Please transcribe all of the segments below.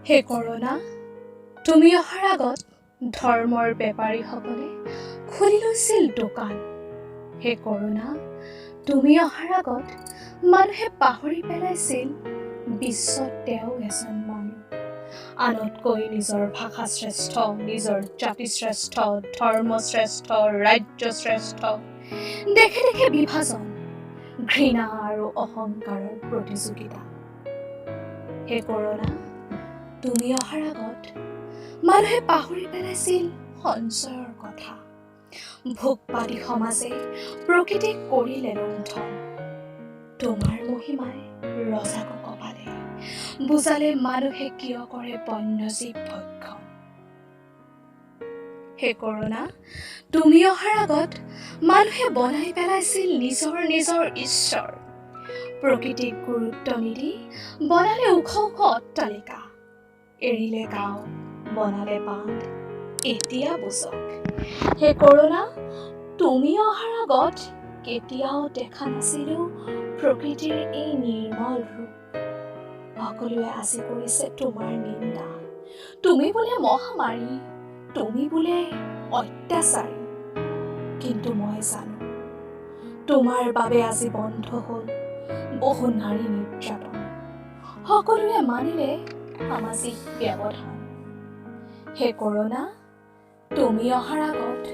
হে কৰোণা, তুমি অহাৰ আগত ধৰ্মৰ বেপাৰীসকলে খুলি লৈছিল দোকান। হে কৰোণা, তুমি অহাৰ আগত মানুহে পাহৰি পেলাইছিল বিশ্বত তেওঁ এজন মানুহ। আনতকৈ নিজৰ ভাষা শ্ৰেষ্ঠ, নিজৰ জাতি শ্ৰেষ্ঠ, ধৰ্ম শ্ৰেষ্ঠ, ৰাজ্য শ্ৰেষ্ঠ। দেখে দেখে বিভাজন, ঘৃণা আৰু অহংকাৰৰ প্ৰতিযোগিতা। হে কৰোণা, তুমি অহাৰ আগত মানুহে পাহৰি পেলাইছিল সঞ্চয়ৰ কথা। ভোগবাদী সমাজে প্ৰকৃতিক কৰিলে লুণ্ঠন। তোমাৰ মহিমাই ৰজাক কপালে বুজালে মানুহে কিয় কৰে বন্যজীৱ ভক্ষণ। হে কৰোণা, তুমি অহাৰ আগত মানুহে বনাই পেলাইছিল নিজৰ নিজৰ ঈশ্বৰ। প্ৰকৃতিক গুৰুত্ব নিদি বনালে ওখ ওখ অট্টালিকা। এৰিলে গাঁও, বনালে বান্ধ, এতিয়া বুজক। হে কৰোণা, তুমি অহাৰ আগত কেতিয়াও দেখা নাছিলো প্ৰকৃতিৰ এই নিৰ্মল ৰূপ। সকলোৱে আজি কৰিছে তোমাৰ নিন্দা। তুমি বোলে মহামাৰী, তুমি বোলে অত্যাচাৰী। কিন্তু মই জানো, তোমাৰ বাবে আজি বন্ধ হ'ল বহু নাৰী নিৰ্যাতন। সকলোৱে মানিলে সামাজিক ব্যৱধান। হে কৰোণা, তুমি অহাৰ আগত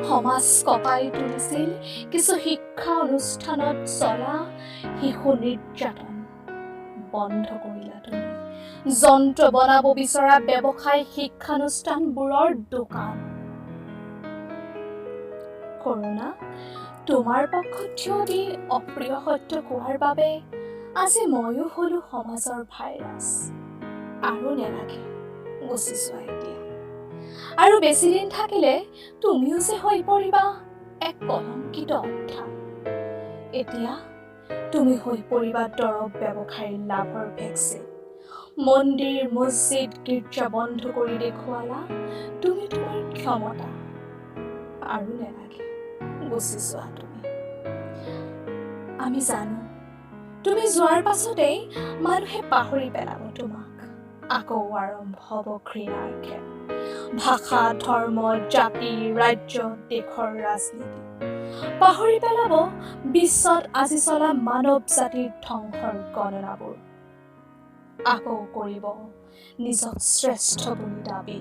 সমাজ কঁপাই তুলিছিল কিছু শিক্ষা অনুষ্ঠানত চলা শিশু নিৰ্যাতন। বন্ধ কৰিলা তুমি যন্ত্ৰ বনাব বিচৰা ব্যৱসায় শিক্ষানুষ্ঠানবোৰৰ দোকান। কৰোণা, তোমাৰ পক্ষত থিয় দি অপ্ৰিয় সত্য কোৱাৰ বাবে আজি ময়ো হলো সমাজৰ ভাইৰাছ। আৰু নেলাগে গুচি যোৱা এতিয়া। আৰু বেছিদিন থাকিলে তুমিও যে হৈ পৰিবা এক কলংকিত অধ্যায়। এতিয়া তুমি হৈ পৰিবা দৰৱ ব্যৱসায়ীৰ লাভৰ ভেকচিন। মন্দিৰ, মছজিদ, গীৰ্জা বন্ধ কৰি দেখুৱালা তুমি তোমাৰ ক্ষমতা। আৰু নেলাগে গুচি যোৱা তুমি। আমি জানো, তুমি যোৱাৰ পাছতেই মানুহে পাহৰি পেলাব তোমাক। আকৌ আৰম্ভ হ'ব ঘৃণাৰ খেল। ভাষা, ধৰ্ম, জাতি, ৰাজ্য, দেশৰ ৰাজনীতি। পাহৰি পেলাব বিশ্বত আজি চলা মানৱ জাতিৰ ধ্বংসৰ গণনাবোৰ। আকৌ কৰিব নিজক শ্ৰেষ্ঠ বুলি দাবী।